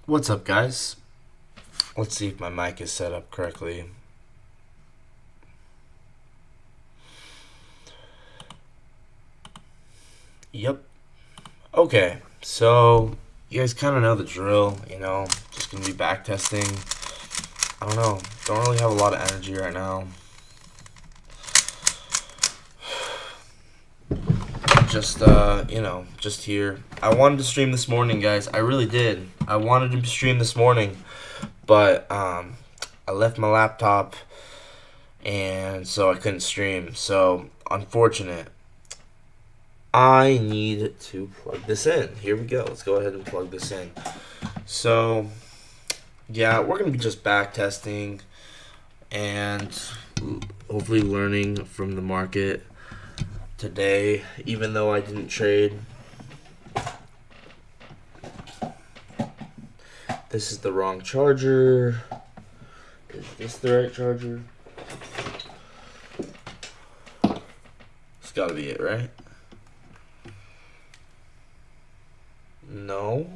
What's up, guys? Let's see if my mic is set up correctly. Yep. Okay, so you guys kind of know the drill, just gonna be back testing. I don't know, don't really have a lot of energy right now. Just here. I wanted to stream this morning, guys. I really did. I wanted to stream this morning, but I left my laptop, and so I couldn't stream. So, unfortunate. I need to plug this in. Here we go. Let's go ahead and plug this in. So, yeah, we're going to be just back testing and hopefully learning from the market today, even though I didn't trade. This is the wrong charger. Is this the right charger? It's got to be it, right? No.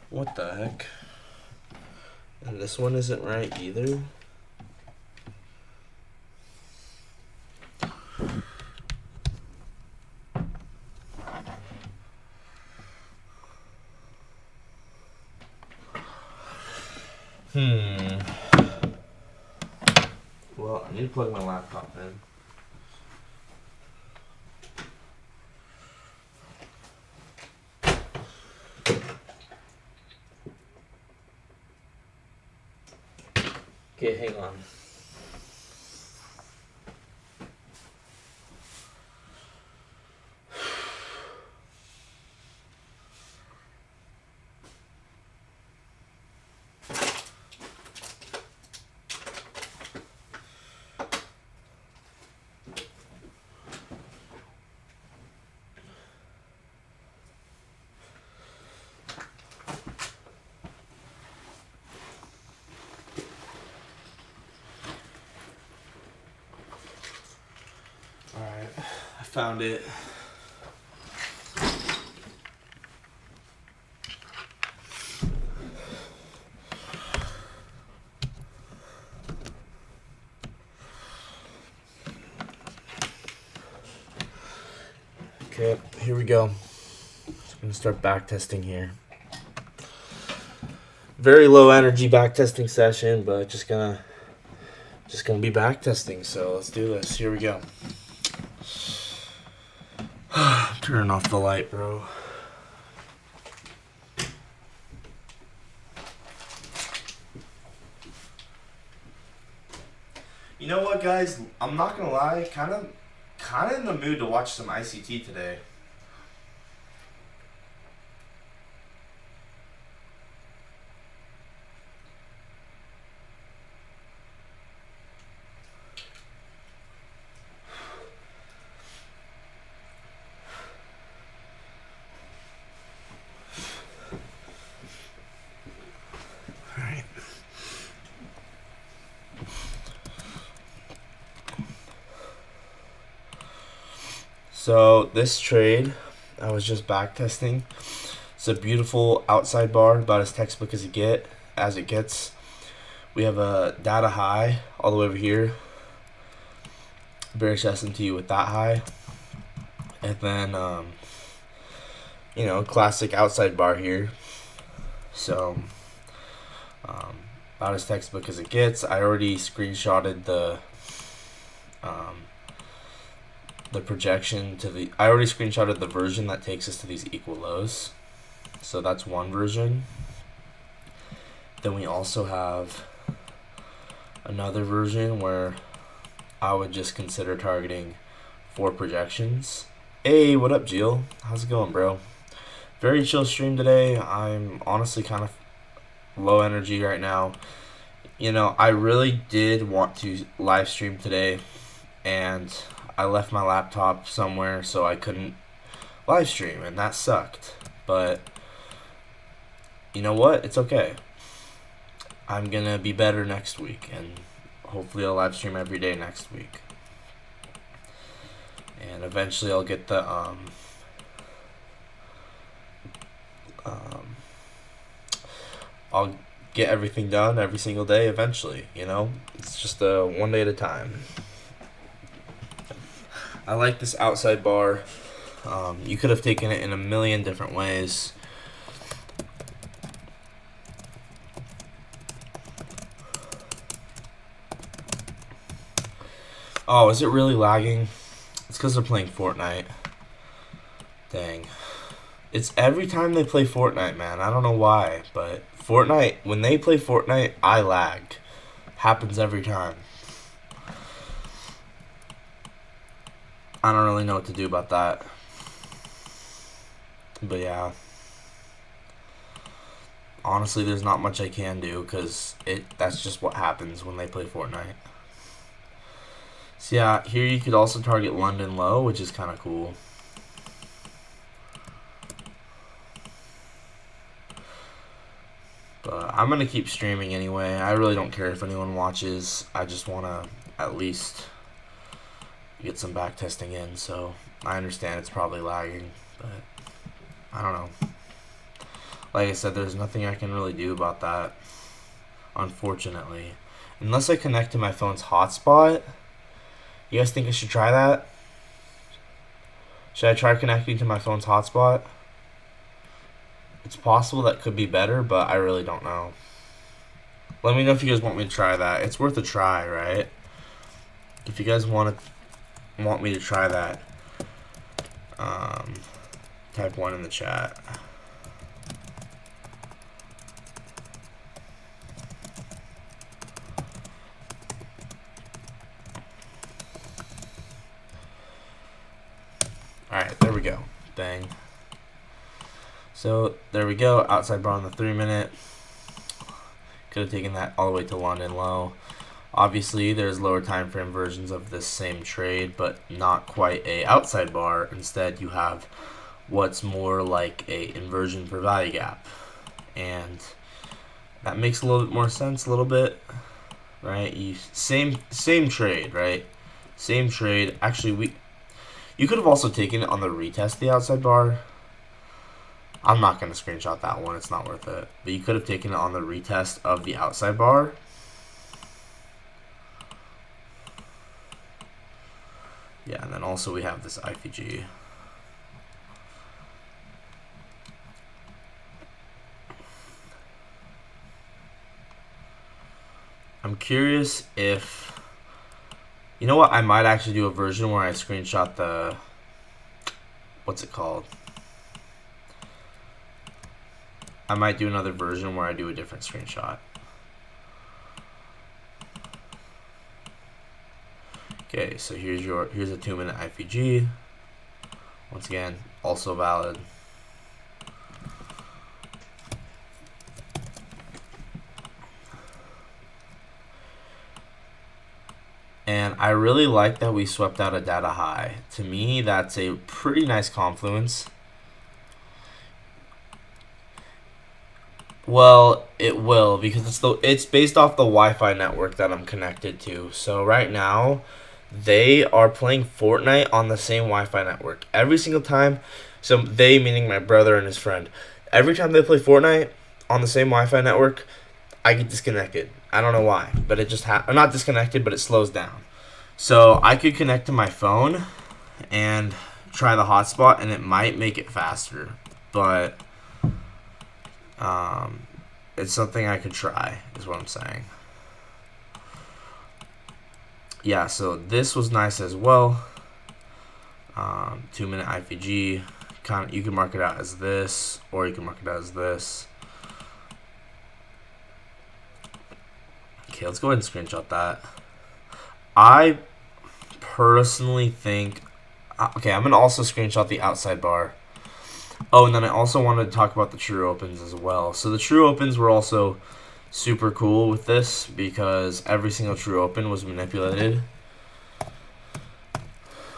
What the heck? And this one isn't right either. Well, I need to plug my laptop in. Okay, hang on. Alright, I found it. Okay, here we go. Just gonna start back testing here. Very low energy back testing session, but just gonna be back testing. So let's do this. Here we go. Turning off the light, bro. You know what, guys? I'm not gonna lie. Kind of in the mood to watch some ICT today. So this trade, I was just back testing. It's a beautiful outside bar, about as textbook as it gets. We have a data high all the way over here. Bearish S&T with that high, and then classic outside bar here. So about as textbook as it gets. I already screenshotted the projection to the. I already screenshotted the version that takes us to these equal lows. So that's one version. Then we also have another version where I would just consider targeting 4 projections. Hey, what up, Jill? How's it going, bro? Very chill stream today. I'm honestly kind of low energy right now. I really did want to live stream today, and I left my laptop somewhere, so I couldn't live stream, and that sucked. But you know what? It's okay. I'm gonna be better next week, and hopefully I'll live stream every day next week. And eventually I'll get the Um, I'll get everything done every single day eventually, you know? It's just one day at a time. I like this outside bar. You could have taken it in a million different ways. Oh, is it really lagging? It's because they're playing Fortnite. Dang. It's every time they play Fortnite, man. I don't know why, but Fortnite, when they play Fortnite, I lag. Happens every time. I don't really know what to do about that. But yeah. Honestly, there's not much I can do because that's just what happens when they play Fortnite. So yeah, here you could also target London low, which is kind of cool. But I'm going to keep streaming anyway. I really don't care if anyone watches. I just want to at least get some back testing in. So I understand it's probably lagging, but I don't know. Like I said, there's nothing I can really do about that, unfortunately. Unless I connect to my phone's hotspot. You guys think I should try that? Should I try connecting to my phone's hotspot? It's possible that could be better, but I really don't know. Let me know if you guys want me to try that. It's worth a try, right? If you guys want me to try that, type 1 in the chat. Alright, there we go. Dang. So, there we go. Outside bar on the 3 minute. Could have taken that all the way to London low. Obviously, there's lower time frame versions of this same trade, but not quite a outside bar. Instead, you have what's more like a inversion for value gap. And that makes a little bit more sense, a little bit. Right? Same trade, right? Same trade. Actually, you could have also taken it on the retest, the outside bar. I'm not going to screenshot that one. It's not worth it. But you could have taken it on the retest of the outside bar. Yeah, and then also we have this IPG. I'm curious if... You know what? I might actually do a version where I screenshot the... What's it called? I might do another version where I do a different screenshot. Okay, so here's a 2 minute IPG. Once again, also valid. And I really like that we swept out a data high. To me, that's a pretty nice confluence. Well, it will, because it's based off the Wi-Fi network that I'm connected to. So right now, they are playing Fortnite on the same Wi-Fi network every single time. So they, meaning my brother and his friend, every time they play Fortnite on the same Wi-Fi network, I get disconnected. I don't know why, but it just I'm not disconnected, but it slows down. So I could connect to my phone and try the hotspot, and it might make it faster, but it's something I could try, is what I'm saying. Yeah, so this was nice as well. 2 minute IPG. You can mark it out as this, or you can mark it out as this. Okay, let's go ahead and screenshot that. I personally think... Okay, I'm going to also screenshot the outside bar. Oh, and then I also wanted to talk about the true opens as well. So the true opens were also super cool with this because every single true open was manipulated.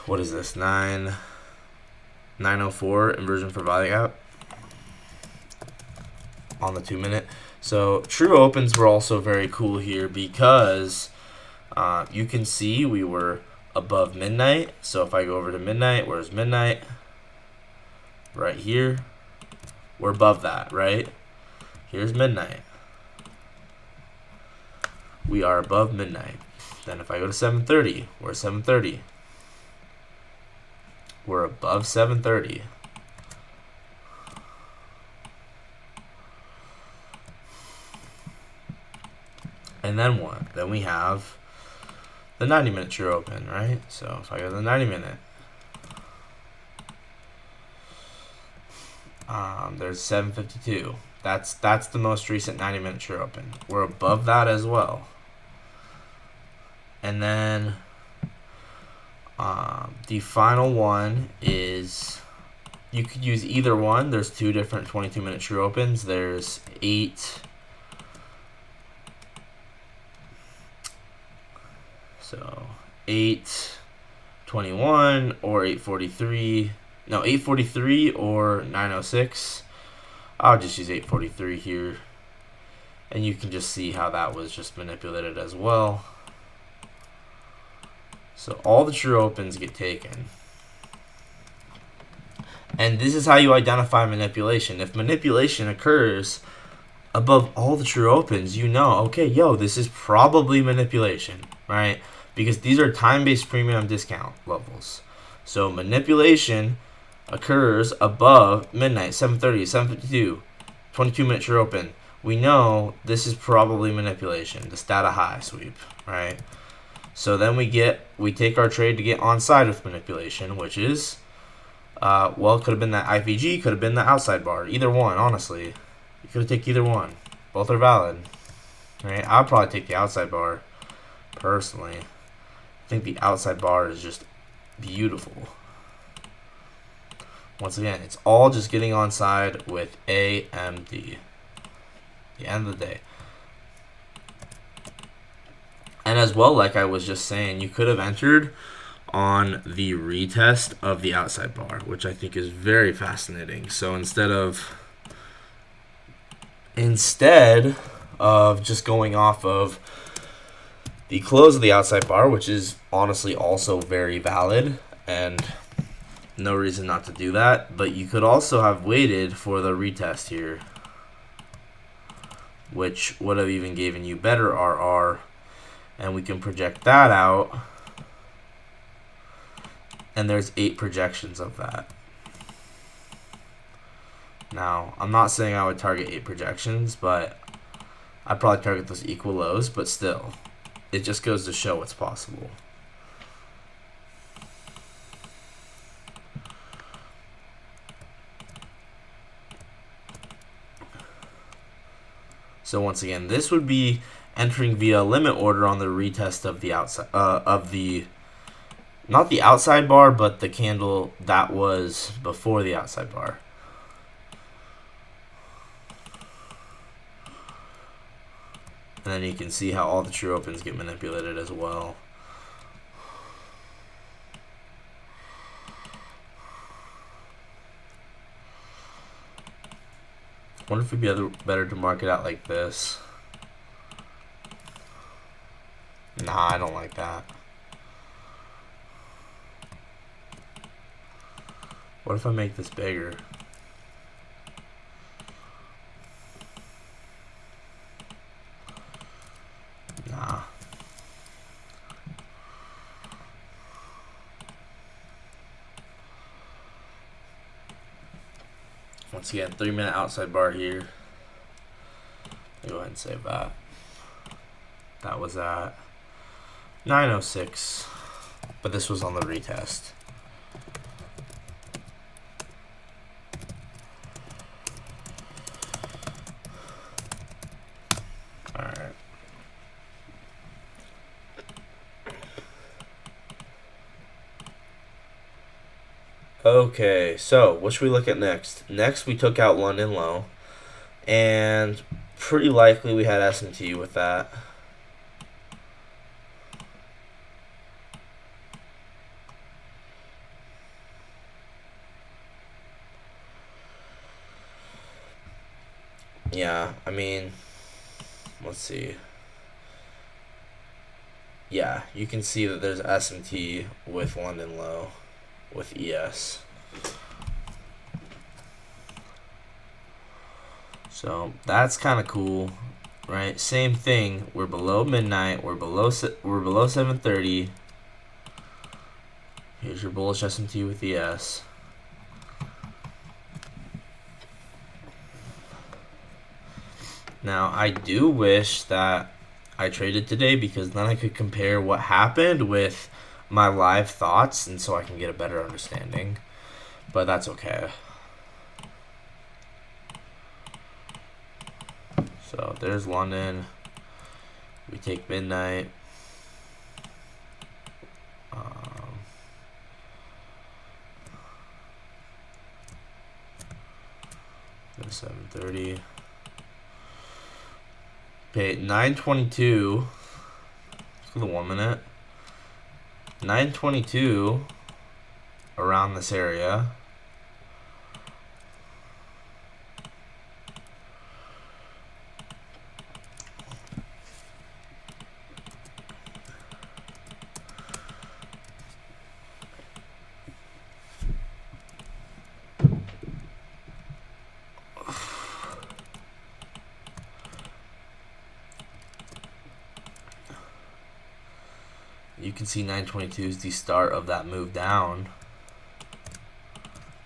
What is this? 904 inversion for value gap on the 2 minute. So true opens were also very cool here because you can see we were above midnight. So if I go over to midnight, where's midnight? Right here. We're above that, right? Here's midnight. We are above midnight. Then if I go to 7:30, we're 7:30. We're above 7:30. And then what? Then we have the 90-minute true open, right? So if I go to the 90-minute, there's 7:52. That's the most recent 90-minute true open. We're above that as well. And then the final one is, you could use either one. There's two different 22-minute true opens. There's 8:21 or 8:43. No, 8:43 or 9:06. I'll just use 8:43 here. And you can just see how that was just manipulated as well. So all the true opens get taken. And this is how you identify manipulation. If manipulation occurs above all the true opens, you know, okay, yo, this is probably manipulation, right? Because these are time-based premium discount levels. So manipulation occurs above midnight, 7:30, 7:52, 22-minute true open. We know this is probably manipulation, this data high sweep, right? So then we take our trade to get onside with manipulation, which is, well, could have been that IVG, could have been the outside bar. Either one, honestly. You could have taken either one. Both are valid. Right? I'd probably take the outside bar, personally. I think the outside bar is just beautiful. Once again, it's all just getting onside with AMD. The end of the day. And as well, like I was just saying, you could have entered on the retest of the outside bar, which I think is very fascinating. So instead of just going off of the close of the outside bar, which is honestly also very valid and no reason not to do that, but you could also have waited for the retest here, which would have even given you better RR. And we can project that out. And there's 8 projections of that. Now, I'm not saying I would target 8 projections, but I'd probably target those equal lows, but still, it just goes to show what's possible. So once again, this would be entering via limit order on the retest of the outside, not the outside bar, but the candle that was before the outside bar. And then you can see how all the true opens get manipulated as well. I wonder if it'd be better to mark it out like this. Nah, I don't like that. What if I make this bigger? Nah. Once again, 3-minute outside bar here. Go ahead and save that. That was at 9:06, but this was on the retest. Alright. Okay, so what should we look at next? Next, we took out London low, and pretty likely we had S&T with that. Yeah, I mean, let's see. Yeah, you can see that there's S&T with London low, with ES. So that's kind of cool, right? Same thing. We're below midnight. We're below 7:30. Here's your bullish SMT with the S. Now I do wish that I traded today because then I could compare what happened with my live thoughts, and so I can get a better understanding. But that's okay. So there's London. We take midnight. 7:30. Okay, 9:22. For the 1 minute. 9:22 around this area. You can see 9:22 is the start of that move down.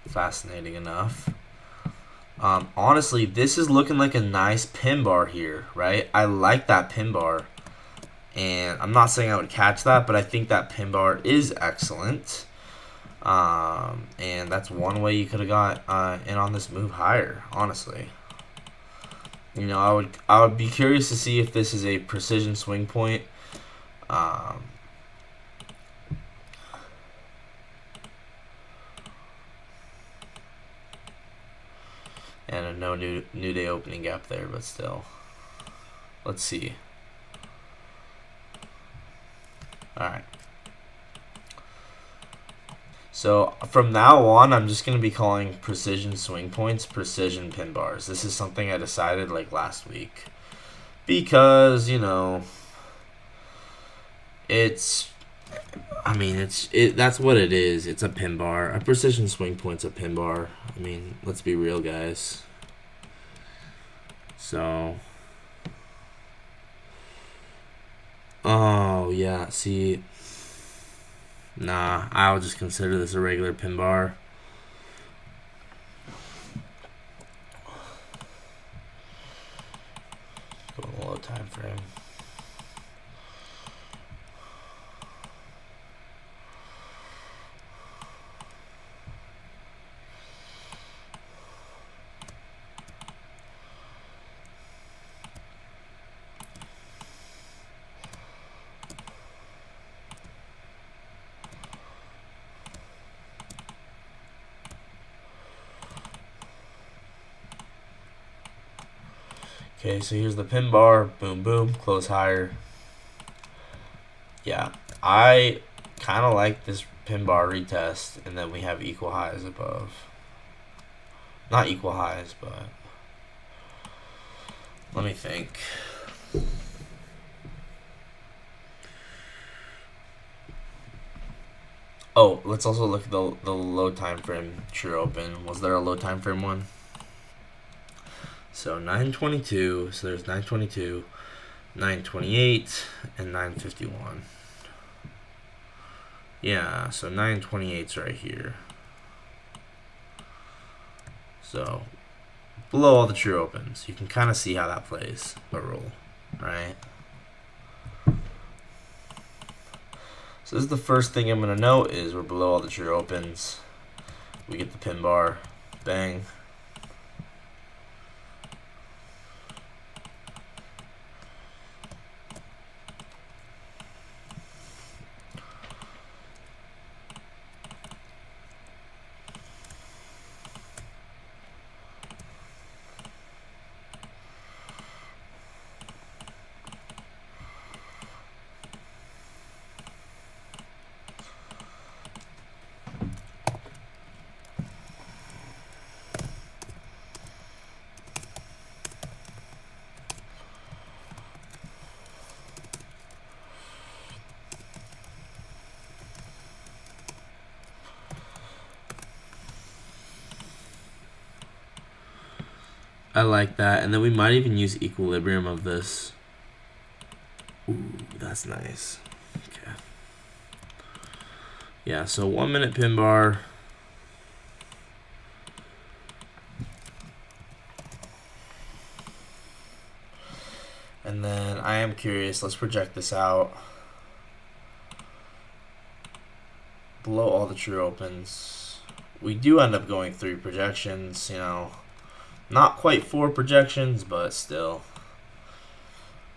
Fascinating enough. Honestly, this is looking like a nice pin bar here, right? I like that pin bar. And I'm not saying I would catch that, but I think that pin bar is excellent. And that's one way you could have got in on this move higher, honestly. You know, I would be curious to see if this is a precision swing point. And a no new day opening gap there, but still. Let's see. Alright. So from now on, I'm just going to be calling precision swing points precision pin bars. This is something I decided like last week. Because, you know, that's what it is. It's a pin bar. A precision swing point's a pin bar. I mean, let's be real, guys. So, oh yeah, see, nah, I'll just consider this a regular pin bar. Go on a low time frame. Okay, so here's the pin bar. Boom, boom. Close higher. Yeah, I kind of like this pin bar retest, and then we have equal highs above. Not equal highs, but let me think. Oh, let's also look at the low time frame true open. Was there a low time frame one? So 9:22. So there's 9:22, 9:28, and 9:51. Yeah, so 9:28's right here. So below all the true opens, you can kind of see how that plays a role, right? So this is the first thing I'm going to note is we're below all the true opens. We get the pin bar. Bang. I like that. And then we might even use equilibrium of this. Ooh, that's nice. Okay. Yeah, so 1 minute pin bar. And then I am curious, let's project this out. Below all the true opens. We do end up going 3 projections, you know. Not quite 4 projections, but still.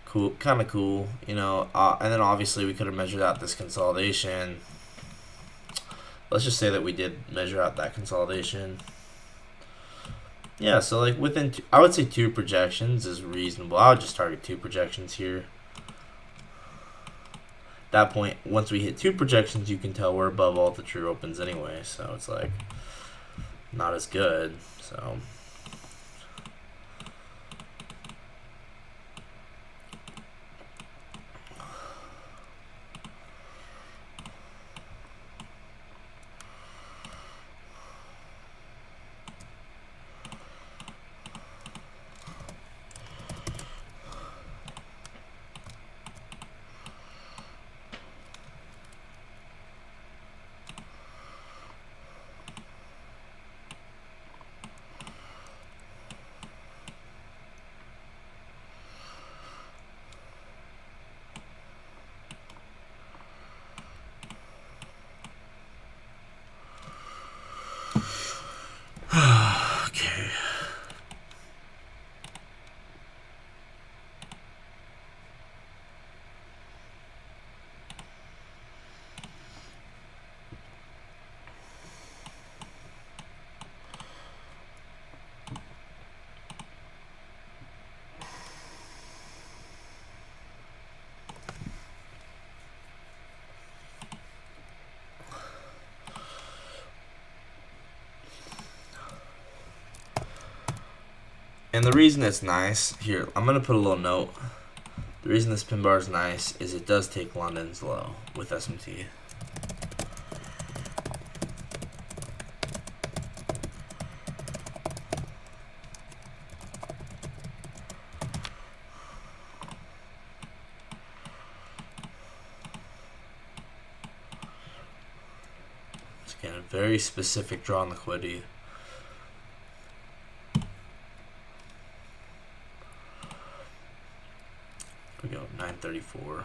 Cool, kind of cool, you know. And then obviously we could have measured out this consolidation. Let's just say that we did measure out that consolidation. Yeah, so like within, I would say 2 projections is reasonable. I would just target 2 projections here. At that point, once we hit 2 projections, you can tell we're above all the true opens anyway. So it's like not as good. So. Okay. And the reason it's nice, here, I'm going to put a little note. The reason this pin bar is nice is it does take London's low with SMT. It's again a very specific draw on liquidity. We go 934.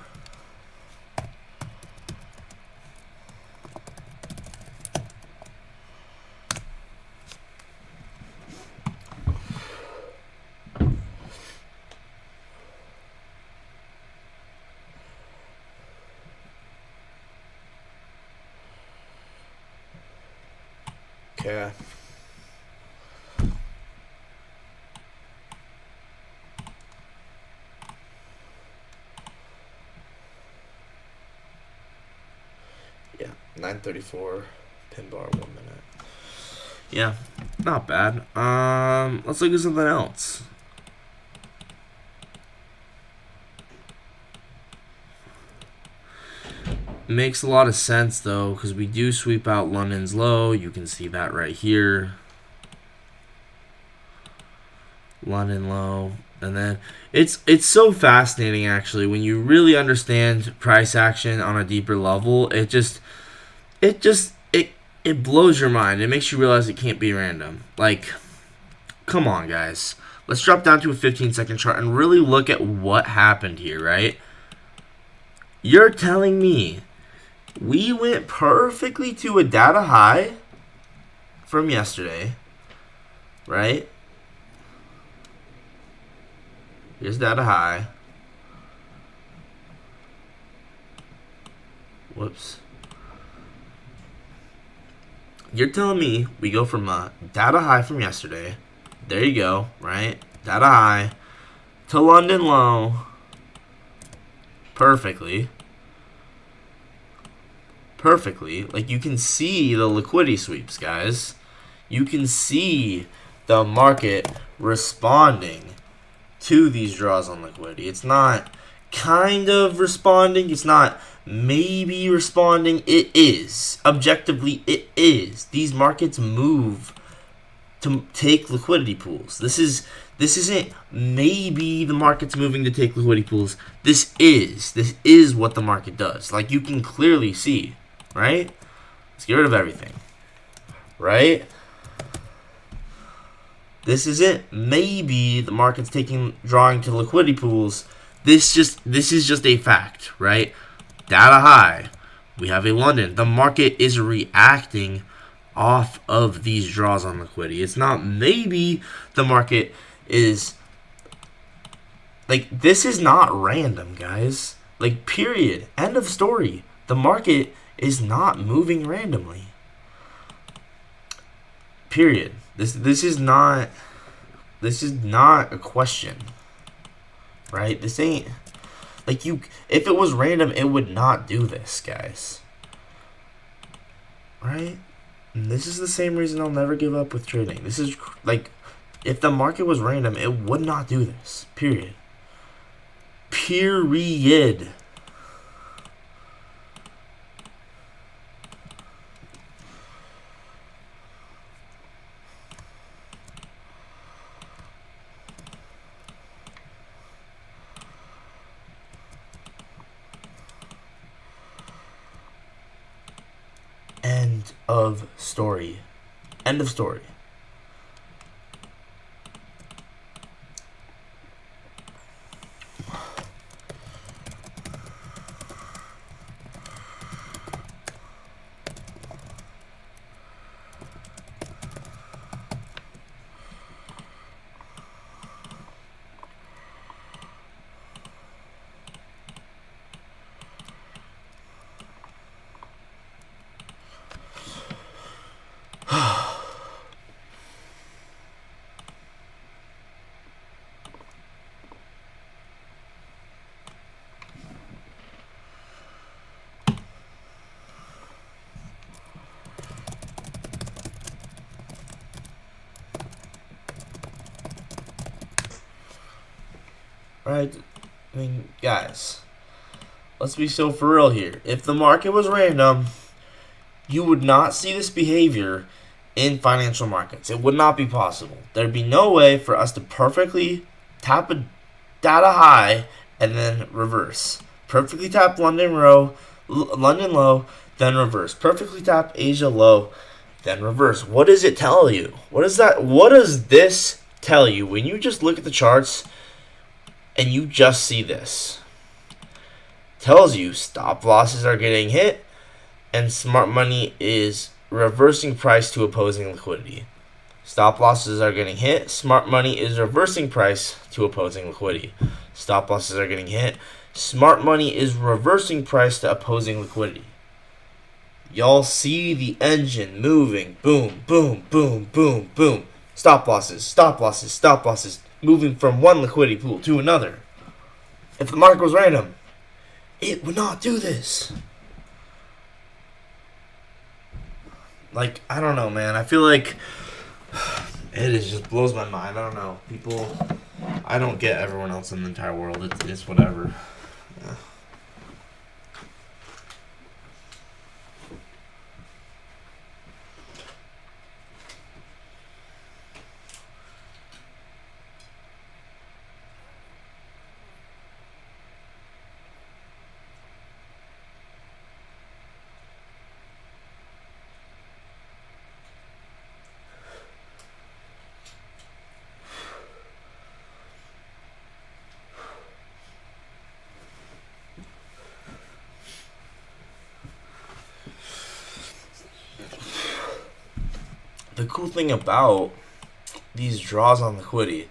Okay. Yeah, 934 pin bar 1 minute. Yeah, not bad. Let's look at something else. Makes a lot of sense though, because we do sweep out London's low. You can see that right here. London low. And then it's so fascinating actually when you really understand price action on a deeper level. It blows your mind. It makes you realize it can't be random. Like, come on guys. Let's drop down to a 15-second chart and really look at what happened here, right? You're telling me we went perfectly to a data high from yesterday, right? Here's data high. Whoops. You're telling me we go from a data high from yesterday, there you go, right? Data high to London low perfectly. Like you can see the liquidity sweeps, guys. You can see the market responding to these draws on liquidity. It's not kind of responding. It's not maybe responding. It is. Objectively, it is. These markets move to take liquidity pools. This This isn't maybe the market's moving to take liquidity pools. This is what the market does. Like, you can clearly see, right? Let's get rid of everything, right? This isn't maybe the market's drawing to liquidity pools. This is just a fact, right? Data high. We have a London. The market is reacting off of these draws on liquidity. It's not maybe the market is, like, this is not random, guys. Like, period. End of story. The market is not moving randomly. Period. This is not a question. Right? This ain't like, if it was random, it would not do this, guys. Right? And this is the same reason I'll never give up with trading. This is like, if the market was random, it would not do this. Period. Period. End of story. End of story. Right? I mean, guys, let's be so for real here. If the market was random, you would not see this behavior in financial markets. It would not be possible. There'd be no way for us to perfectly tap a data high and then reverse. Perfectly tap London low, then reverse. Perfectly tap Asia low, then reverse. What does it tell you? What does this tell you when you just look at the charts and you just see this? Tells you stop losses are getting hit and smart money is reversing price to opposing liquidity. Stop losses are getting hit. Smart money is reversing price to opposing liquidity. Stop losses are getting hit. Smart money is reversing price to opposing liquidity. Y'all see the engine moving. Boom, boom, boom, boom, boom. Stop losses, stop losses, stop losses. Moving from one liquidity pool to another. If the market was random, it would not do this. Like, I don't know, man. I feel like just blows my mind. I don't know. People, I don't get everyone else in the entire world. It's whatever. Yeah. The cool thing about these draws on liquidity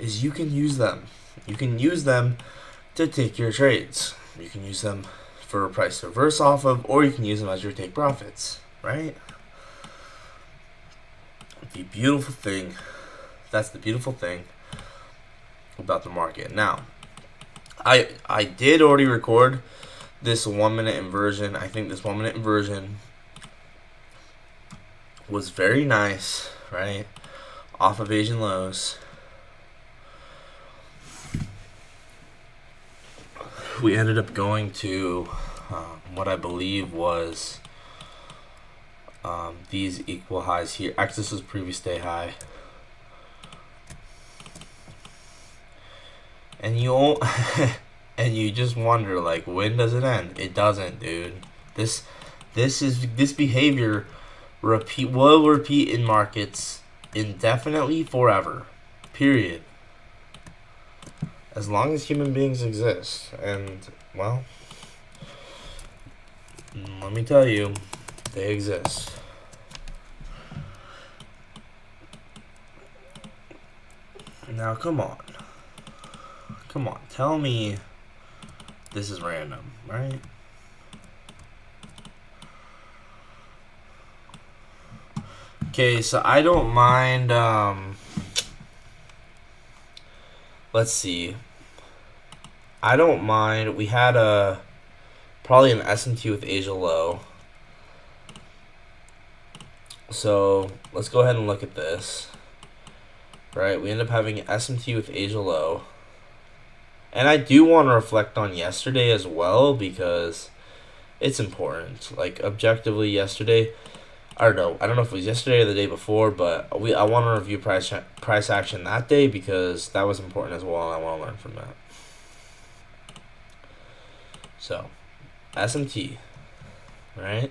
is you can use them. You can use them to take your trades. You can use them for a price to reverse off of, or you can use them as your take profits, right? The beautiful thing, that's the beautiful thing about the market. Now, I did already record this 1 minute inversion. I think this 1 minute inversion was very nice, right? Off of Asian lows. We ended up going to what I believe was These equal highs here. X was previous day high. And you and you just wonder, like, when does it end? It doesn't, dude. This behavior will repeat in markets indefinitely forever. Period. As long as human beings exist. And, well, let me tell you, they exist. Now, come on. Come on, tell me this is random, right? Okay, so I don't mind, let's see. I don't mind, we had probably an SMT with Asia low. So, let's go ahead and look at this. Right, we end up having an SMT with Asia low. And I do want to reflect on yesterday as well, because it's important. Like, objectively, yesterday, I don't know if it was yesterday or the day before, but I want to review price action that day, because that was important as well, and I want to learn from that. So, SMT, right?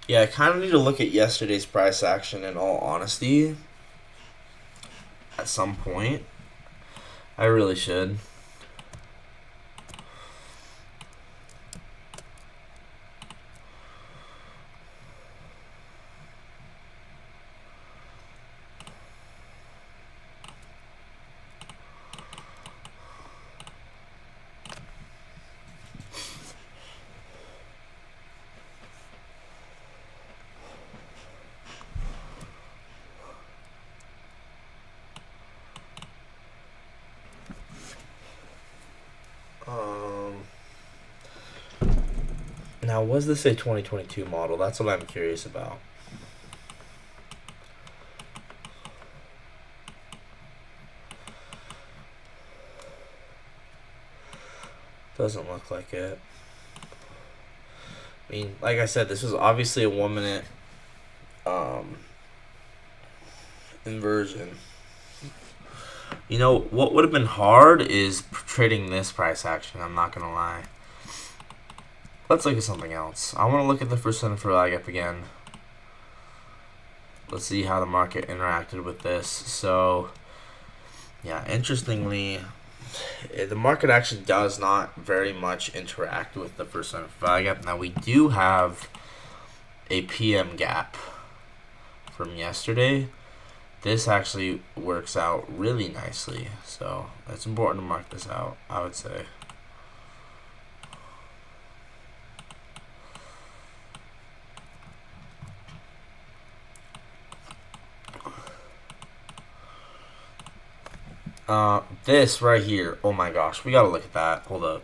Yeah, I kind of need to look at yesterday's price action in all honesty. At some point. I really should. Now, was this a 2022 model? That's what I'm curious about. Doesn't look like it. I mean, like I said, this was obviously a 1 minute inversion. You know, what would have been hard is trading this price action, I'm not going to lie. Let's look at something else. I want to look at the percent for lag up again. Let's see how the market interacted with this. So, yeah, interestingly, the market actually does not very much interact with the percent for lag up. Now, we do have a PM gap from yesterday. This actually works out really nicely. So, it's important to mark this out, I would say. This right here, oh my gosh, we gotta look at that. Hold up.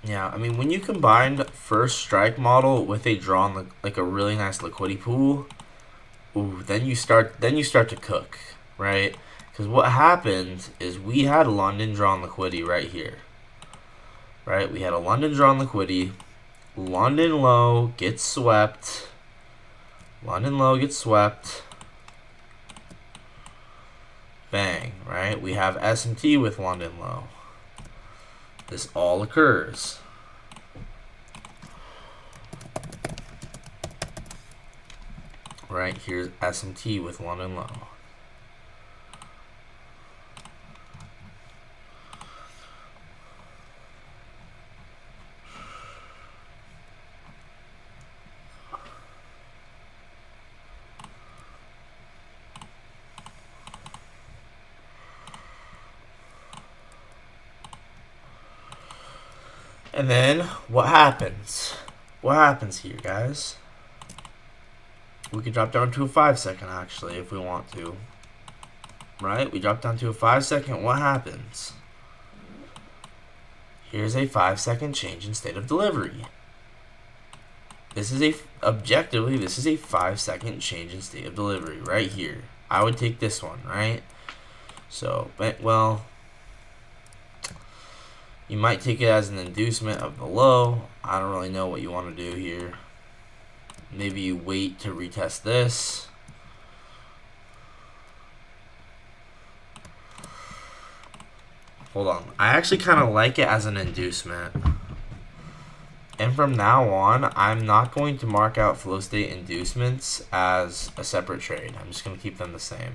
Yeah, I mean, when you combine first strike model with a drawn, like a really nice liquidity pool, ooh, then you start to cook, right? Because what happened is we had London drawn liquidity right here, right? We had a London drawn liquidity. London low gets swept. London low gets swept. Bang, right? We have SMT with London low. this all occurs. Right, here's SMT with London low. And then what happens? What happens here, guys? We could drop down to a 5-second actually if we want to. Right? We drop down to a 5-second. What happens? Here's a 5-second change in state of delivery. This is objectively, this is a 5-second change in state of delivery right here. I would take this one, right? So, well, you might take it as an inducement of the low. I don't really know what you want to do here. Maybe you wait to retest this. Hold on. I actually kind of like it as an inducement. And from now on, I'm not going to mark out flow state inducements as a separate trade. I'm just going to keep them the same.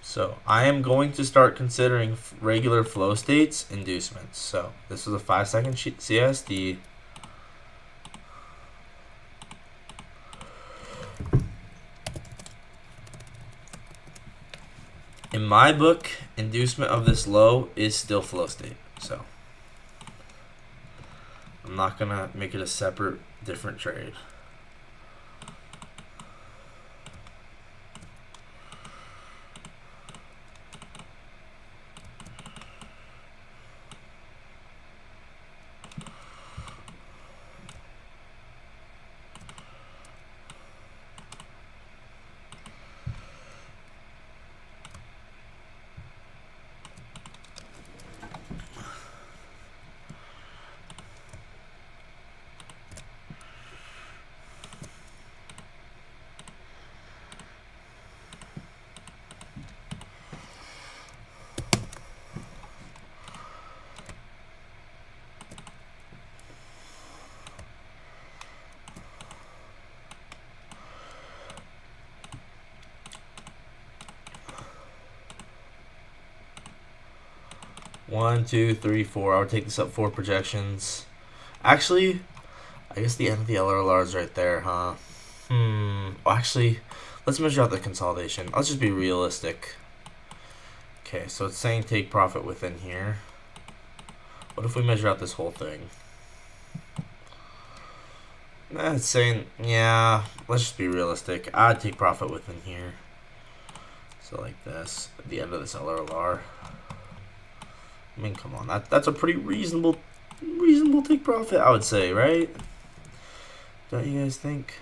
So I am going to start considering regular flow states inducements. So this was a 5-second CSD. In my book, inducement of this low is still flow state. So I'm not going to make it a separate, different trade. One, two, three, four. I would take this up 4 projections. Actually, I guess the end of the LRLR is right there, huh? Well, actually, let's measure out the consolidation. Let's just be realistic. Okay, so it's saying take profit within here. What if we measure out this whole thing? It's saying, yeah, let's just be realistic. I'd take profit within here. So like this, at the end of this LRLR. I mean, come on, that's a pretty reasonable take profit, I would say, right? Don't you guys think?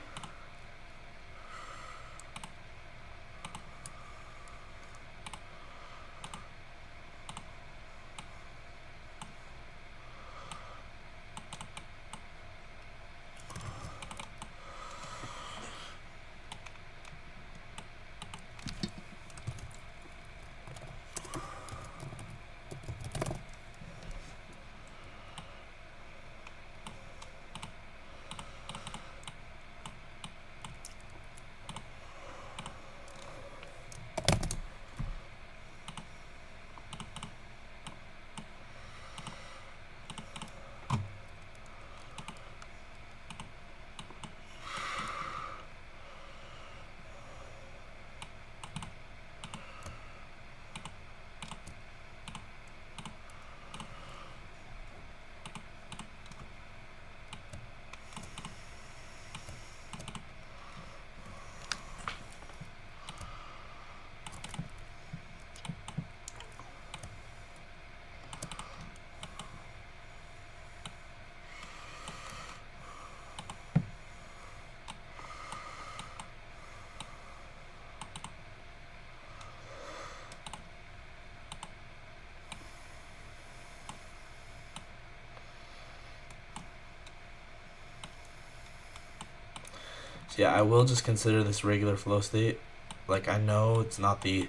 yeah, I will just consider this regular flow state. Like, I know it's not the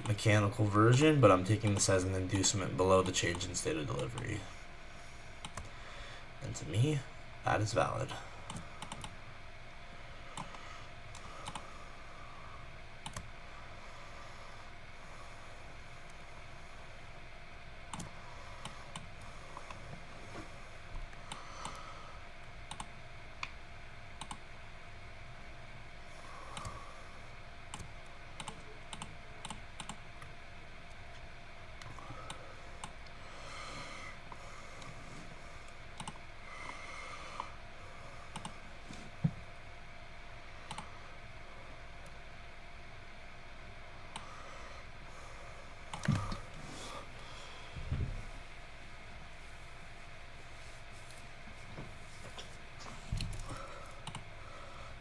mechanical version, but I'm taking this as an inducement below the change in state of delivery. And to me, that is valid.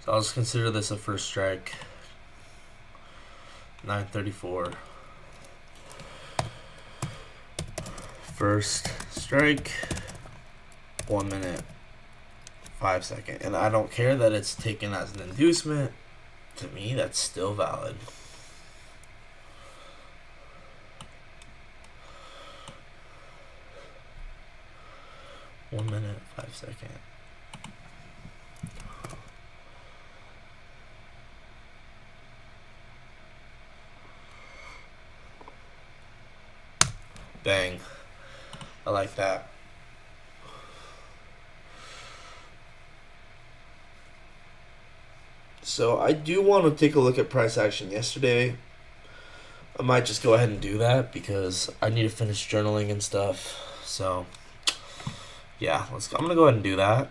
So I'll just consider this a first strike. 934. First strike. 1 minute, 5 second. And I don't care that it's taken as an inducement. To me, that's still valid. One minute, 5 second. Bang. I like that. So I do want to take a look at price action yesterday. I might just go ahead and do that because I need to finish journaling and stuff. So yeah, I'm gonna go ahead and do that.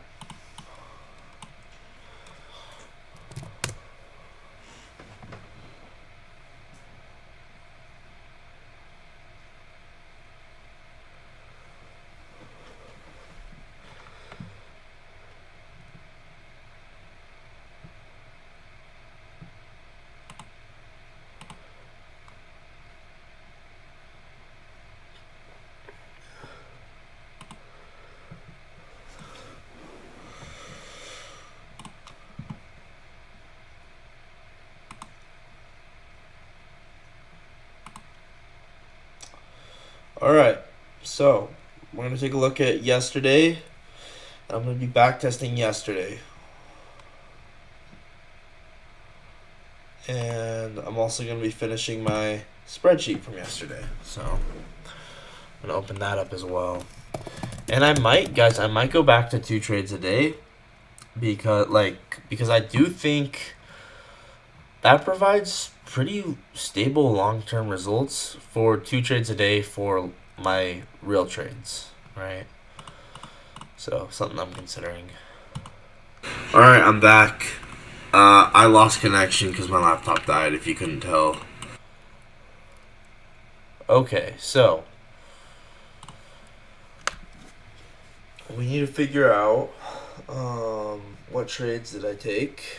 Alright, so we're going to take a look at yesterday. I'm going to be back testing yesterday. And I'm also going to be finishing my spreadsheet from yesterday. So I'm going to open that up as well. And I might go back to 2 trades a day because I do think that provides pretty stable long-term results for 2 trades a day for my real trades, right? So something I'm considering. All right, I'm back. I lost connection because my laptop died, if you couldn't tell. Okay, so we need to figure out what trades did I take.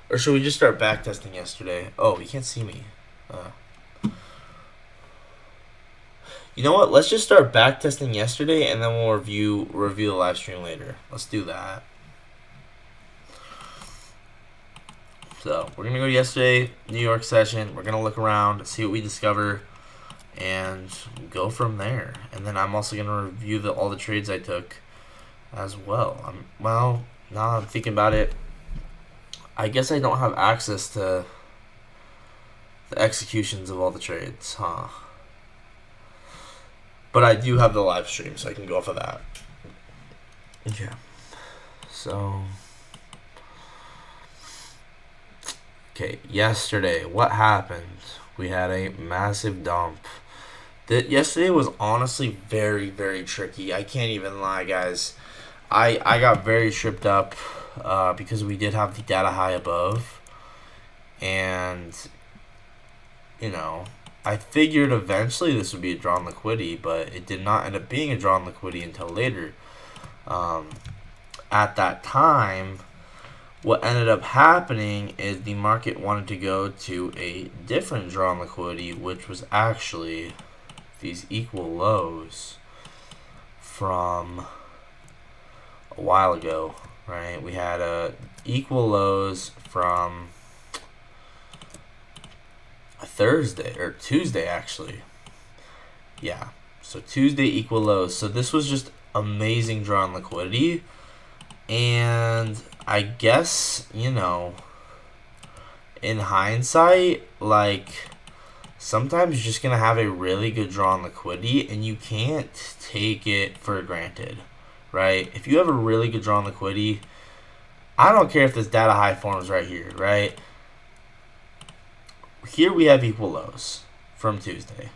Or should we just start backtesting yesterday? Oh, you can't see me. You know what? Let's just start backtesting yesterday, and then we'll review the live stream later. Let's do that. So we're gonna go yesterday, New York session. We're gonna look around, see what we discover, and go from there. And then I'm also gonna review all the trades I took as well. Now I'm thinking about it. I guess I don't have access to the executions of all the trades, huh? But I do have the live stream, so I can go off of that. Okay. So, okay, yesterday, what happened? We had a massive dump. Yesterday was honestly very, very tricky. I can't even lie, guys. I got very tripped up because we did have the data high above. And, you know, I figured eventually this would be a drawn liquidity, but it did not end up being a drawn liquidity until later. At that time, what ended up happening is the market wanted to go to a different draw on liquidity, which was actually these equal lows from a while ago, right? We had equal lows from a Thursday or Tuesday, actually. Yeah, so Tuesday equal lows. So this was just amazing draw on liquidity, and I guess, you know, in hindsight, like, sometimes you're just gonna have a really good draw on liquidity and you can't take it for granted, right? If you have a really good draw on liquidity, I don't care if this data high forms right here, right? Here we have equal lows from Tuesday.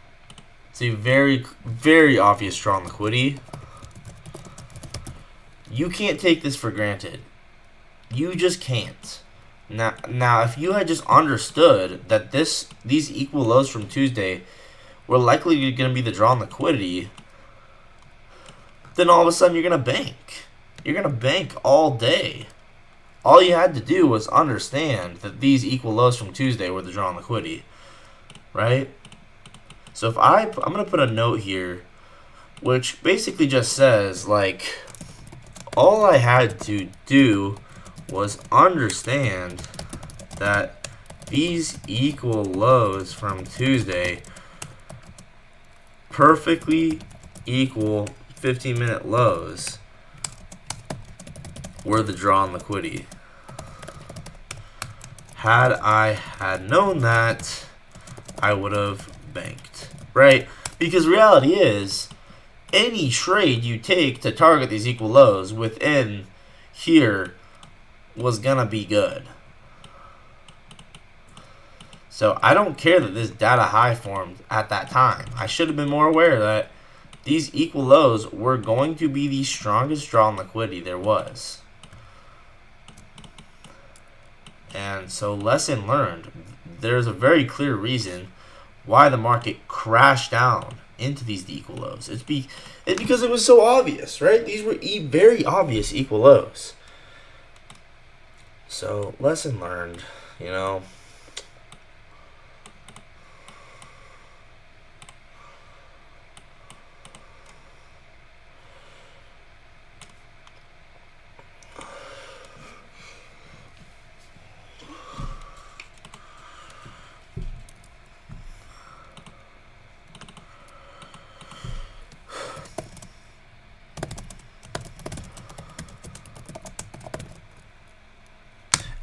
It's a very, very obvious draw on liquidity. You can't take this for granted. You just can't. Now, if you had just understood that these equal lows from Tuesday were likely going to be the draw on liquidity, then all of a sudden you're going to bank. You're going to bank all day. All you had to do was understand that these equal lows from Tuesday were the draw on liquidity, right? So if I'm going to put a note here, which basically just says, like, all I had to do was understand that these equal lows from Tuesday perfectly equal 15-minute lows were the draw on liquidity. Had I had known that, I would have banked, right? Because reality is, any trade you take to target these equal lows within here was gonna be good. So I don't care that this data high formed at that time. I should have been more aware that these equal lows were going to be the strongest draw on liquidity there was. And so, lesson learned, there's a very clear reason why the market crashed down into these equal lows. It's because it was so obvious, right? These were very obvious equal lows. So, lesson learned, you know.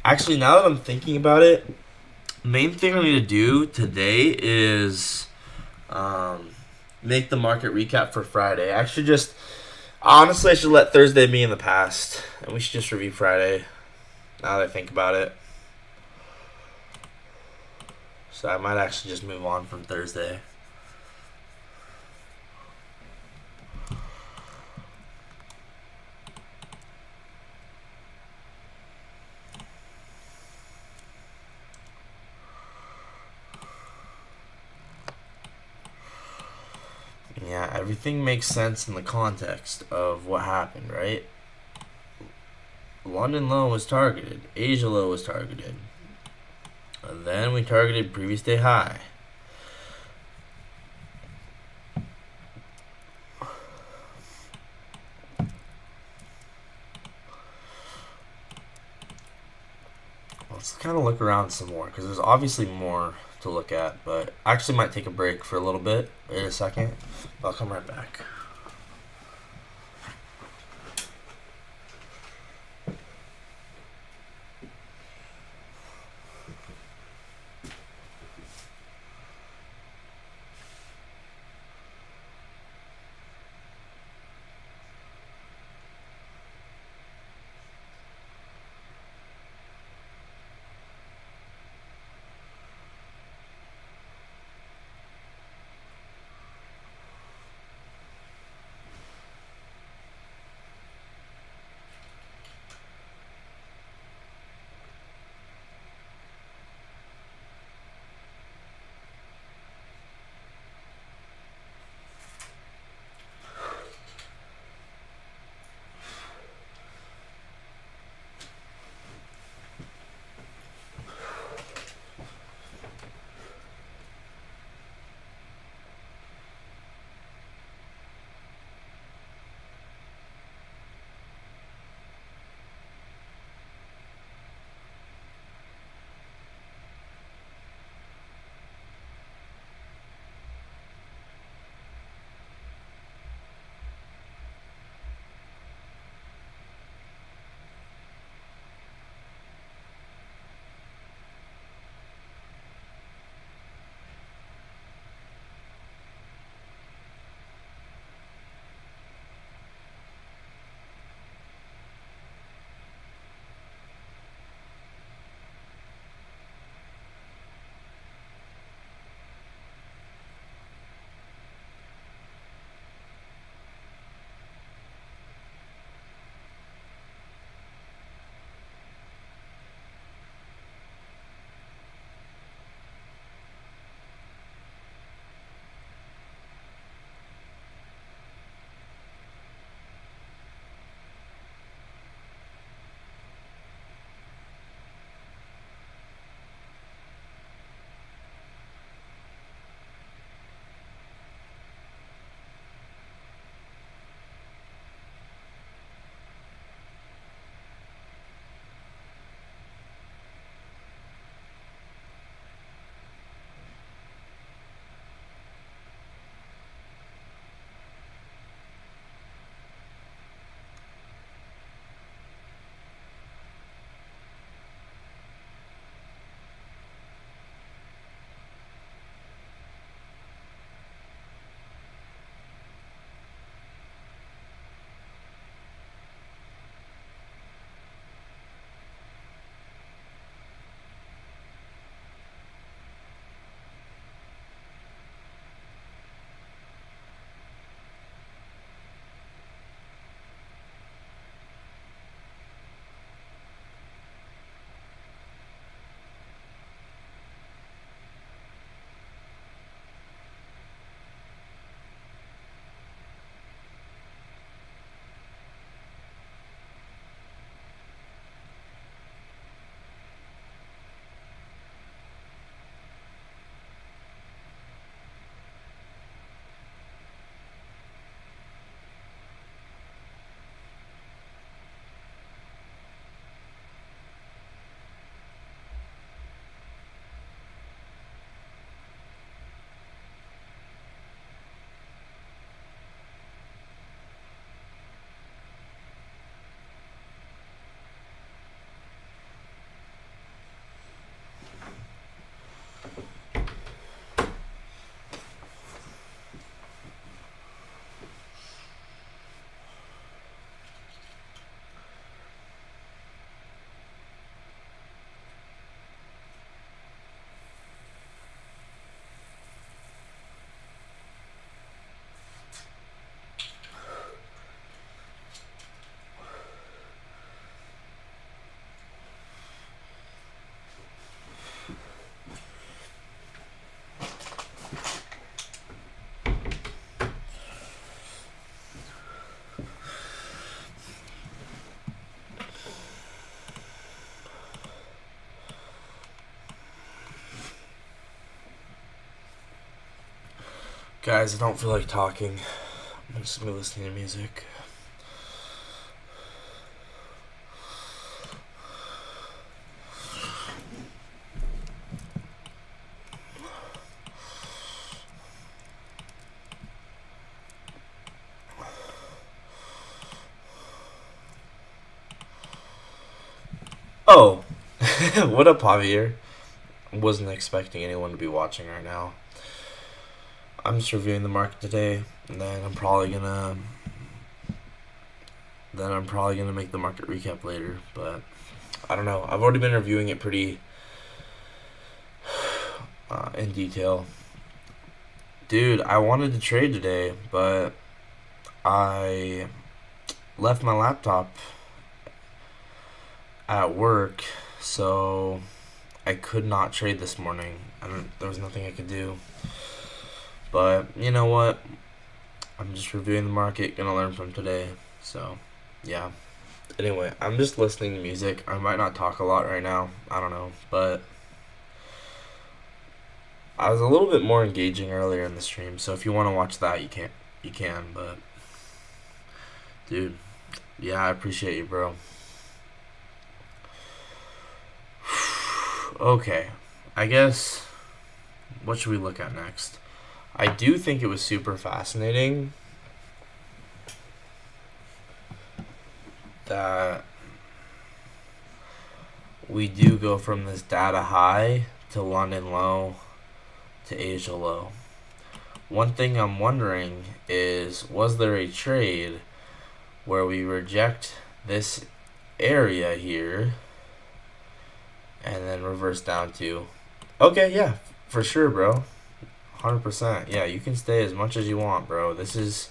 Actually, now that I'm thinking about it, main thing I need to do today is make the market recap for Friday. Honestly, I should let Thursday be in the past, and we should just review Friday, now that I think about it. So I might actually just move on from Thursday. Yeah, everything makes sense in the context of what happened, right? London low was targeted. Asia low was targeted. And then we targeted previous day high. Let's kind of look around some more, because there's obviously more to look at, but I actually might take a break for a little bit in a second. I'll come right back. Guys, I don't feel like talking. I'm just gonna be listening to music. Oh, what up, Javier? Wasn't expecting anyone to be watching right now. I'm just reviewing the market today, and then I'm probably gonna make the market recap later. But I don't know. I've already been reviewing it pretty in detail. Dude, I wanted to trade today, but I left my laptop at work, so I could not trade this morning. There was nothing I could do. But you know what? I'm just reviewing the market, gonna learn from today. So, yeah. Anyway, I'm just listening to music. I might not talk a lot right now. I don't know, but I was a little bit more engaging earlier in the stream. So if you want to watch that, you can. But dude, yeah, I appreciate you, bro. Okay, I guess what should we look at next? I do think it was super fascinating that we do go from this data high to London low to Asia low. One thing I'm wondering is, was there a trade where we reject this area here and then reverse down to, okay, yeah, for sure, bro. 100%. Yeah, you can stay as much as you want, bro. This is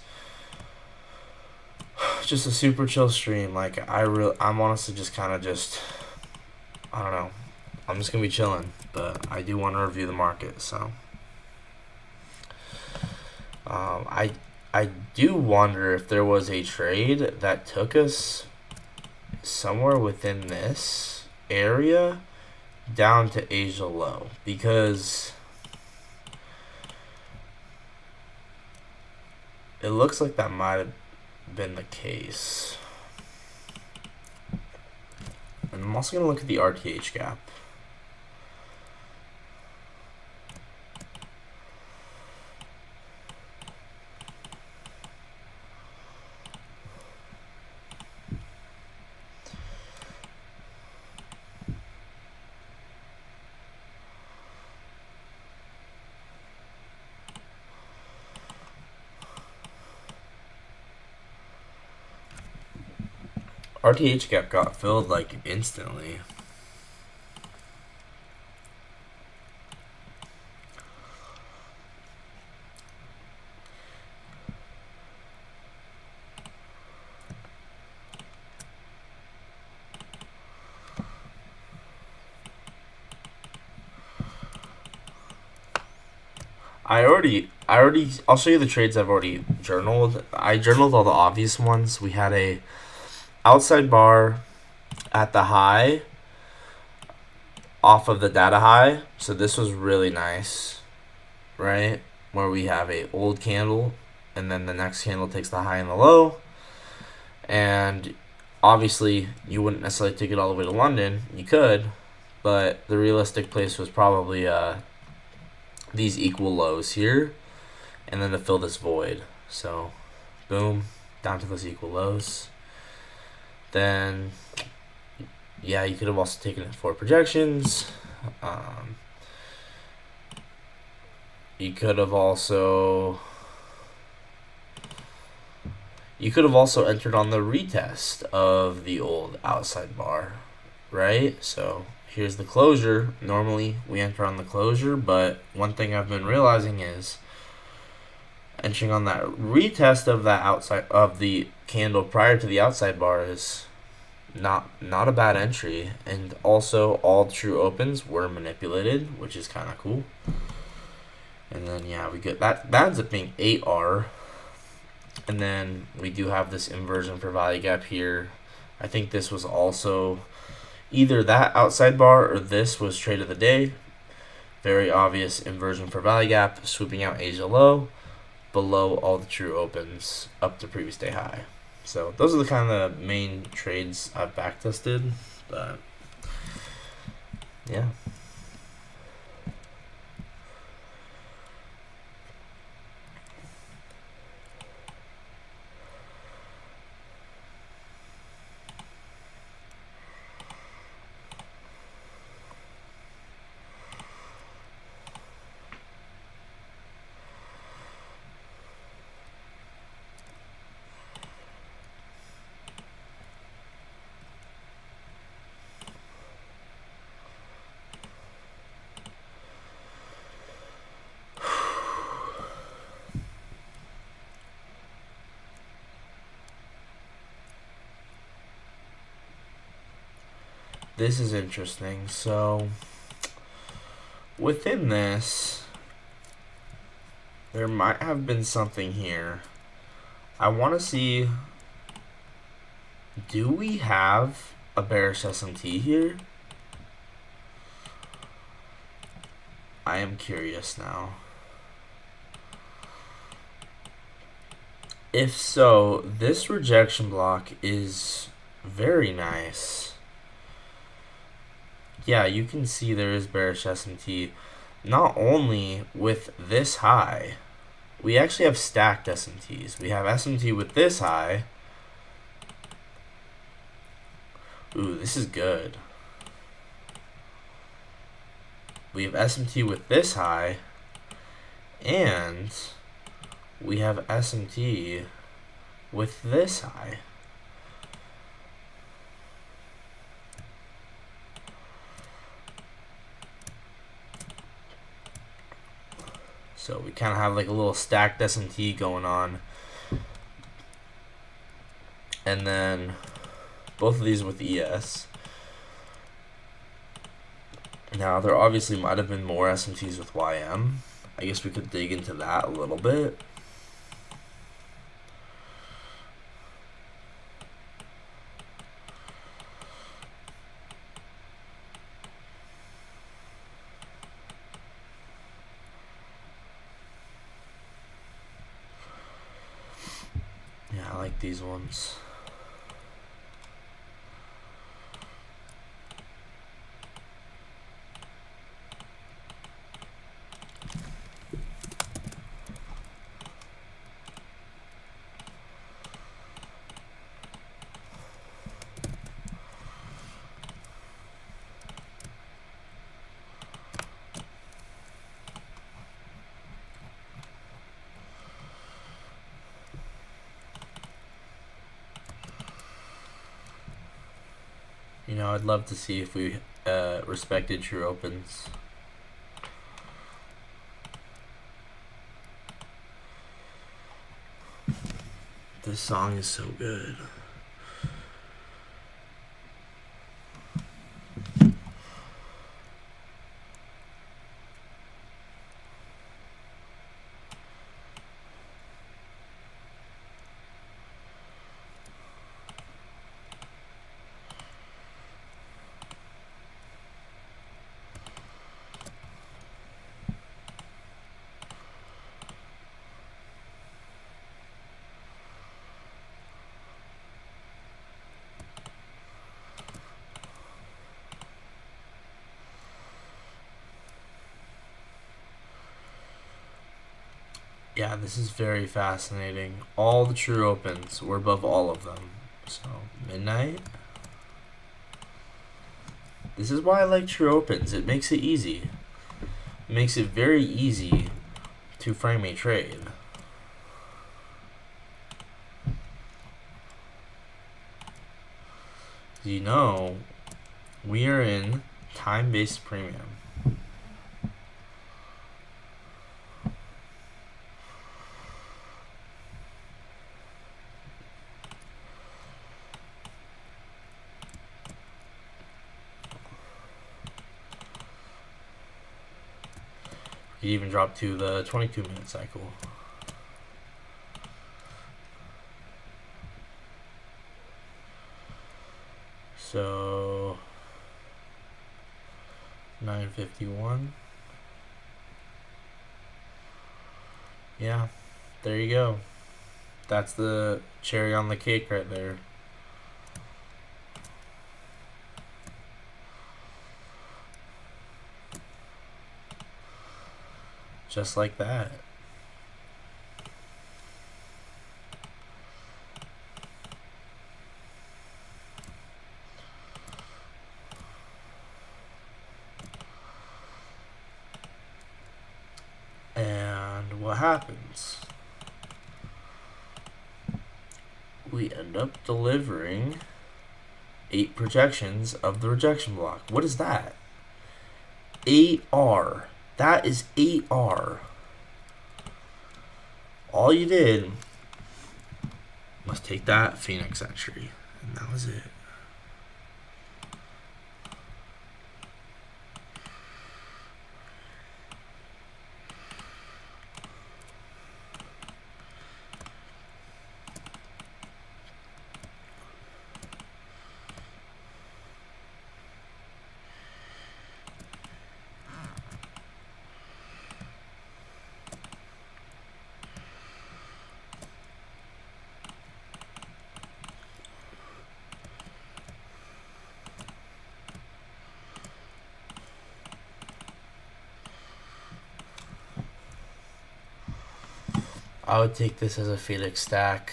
just a super chill stream. Like, I'm honestly just kind of I don't know. I'm just going to be chilling, but I do want to review the market, so. I do wonder if there was a trade that took us somewhere within this area down to Asia low, because it looks like that might have been the case. And I'm also going to look at the RTH gap. RTH gap got filled like instantly. I'll show you the trades I've already journaled. I journaled all the obvious ones. We had a outside bar at the high off of the data high. So this was really nice, right? Where we have a old candle and then the next candle takes the high and the low. And obviously you wouldn't necessarily take it all the way to London. You could, but the realistic place was probably these equal lows here, and then to fill this void. So boom, down to those equal lows. Then yeah, you could have also taken it for projections. You could have also entered on the retest of the old outside bar, right? So here's the closure. Normally we enter on the closure, but one thing I've been realizing is entering on that retest of that outside of the candle prior to the outside bar is not a bad entry. And also all true opens were manipulated, which is kind of cool. And then yeah, we get that ends up being 8R. And then we do have this inversion for value gap here. I think this was also either that outside bar or this was trade of the day. Very obvious inversion for value gap, swooping out Asia low. below all the true opens up to previous day high. So those are the kind of main trades I've backtested, but yeah. This is interesting. So within this, there might have been something here. I want to see, do we have a bearish SMT here? I am curious now. If so, this rejection block is very nice. Yeah, you can see there is bearish SMT. Not only with this high, we actually have stacked SMTs. We have SMT with this high. Ooh, this is good. We have SMT with this high, and we have SMT with this high. So we kind of have like a little stacked SMT going on. And then both of these with ES. Now there obviously might have been more SMTs with YM. I guess we could dig into that a little bit. Yeah, I like these ones. You know, I'd love to see if we respected true opens. This song is so good. Yeah, this is very fascinating. All the true opens, we're above all of them. So, midnight. This is why I like true opens. It makes it easy. It makes it very easy to frame a trade. You know, we are in time-based premium. You even drop to the 22-minute cycle. So 951. Yeah, There you go. That's the cherry on the cake right there. Just like that. And what happens? We end up delivering 8 projections of the rejection block. What is that? 8R. That is 8R. All you did was take that Phoenix entry, and that was it. I would take this as a Phoenix stack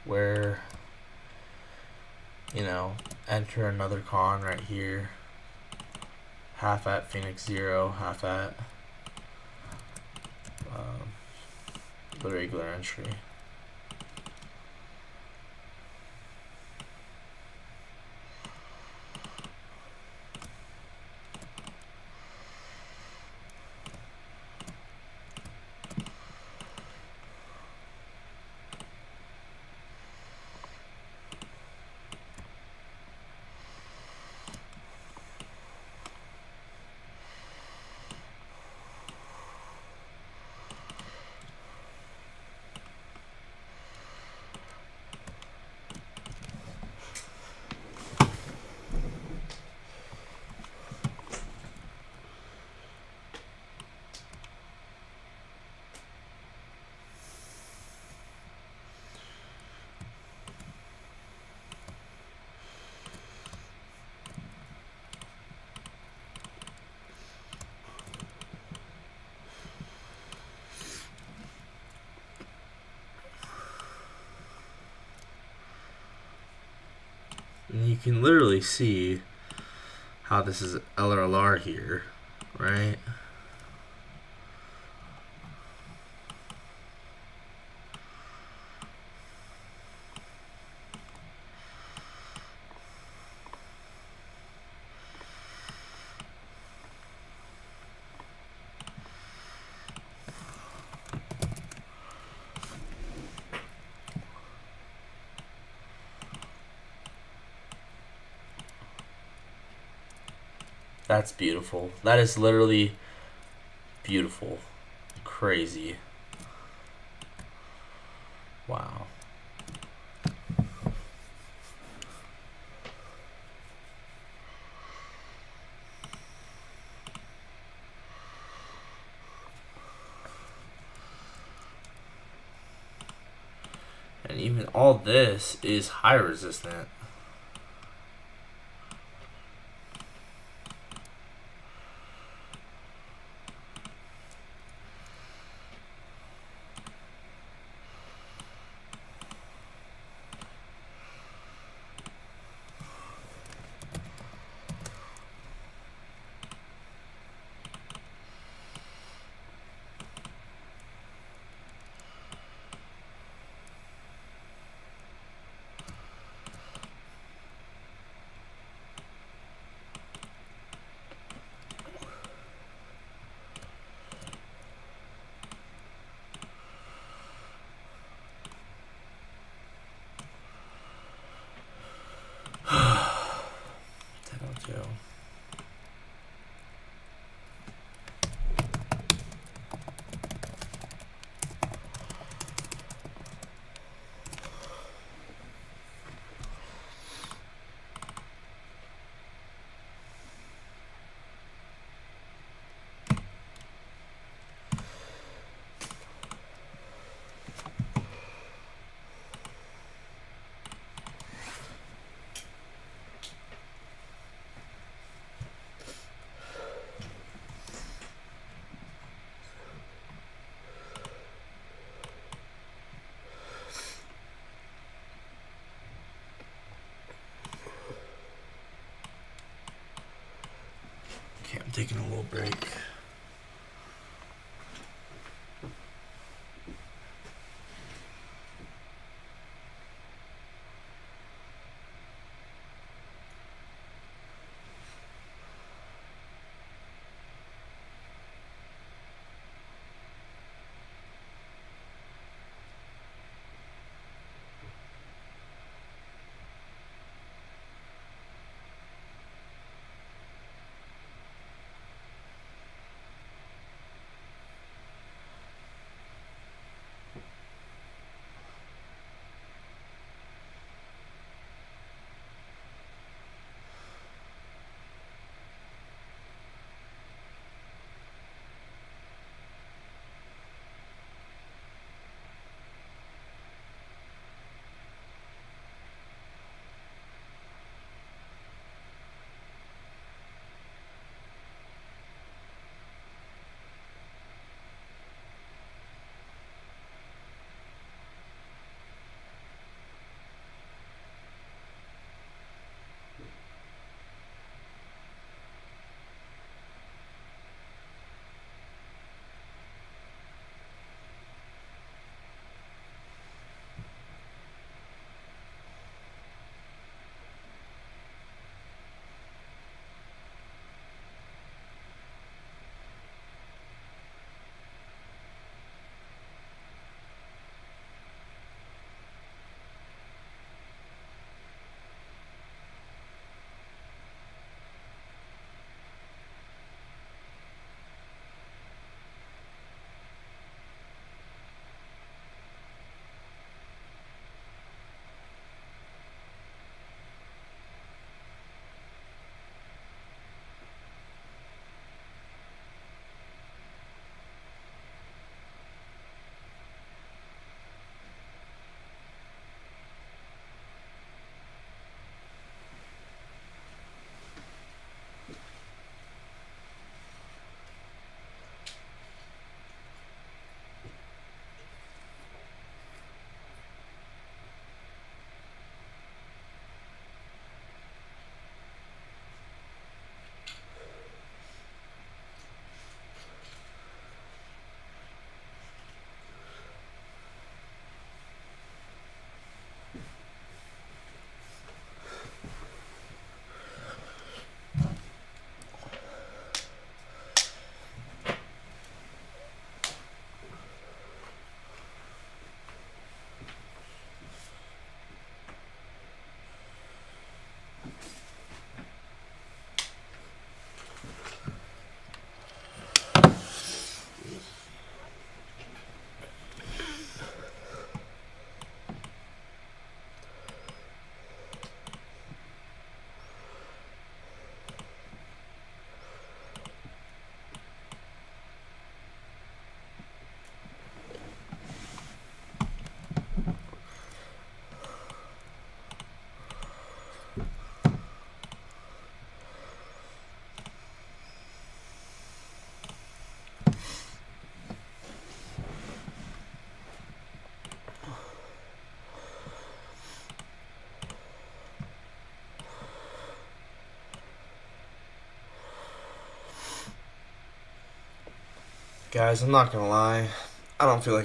where, you know, enter another con right here. Half at Phoenix 0, half at the regular entry. And you can literally see how this is LRLR here, right? That's beautiful. That is literally beautiful. Crazy. Wow. And even all this is high resistant. taking a little break. Guys, I'm not gonna lie. I don't feel like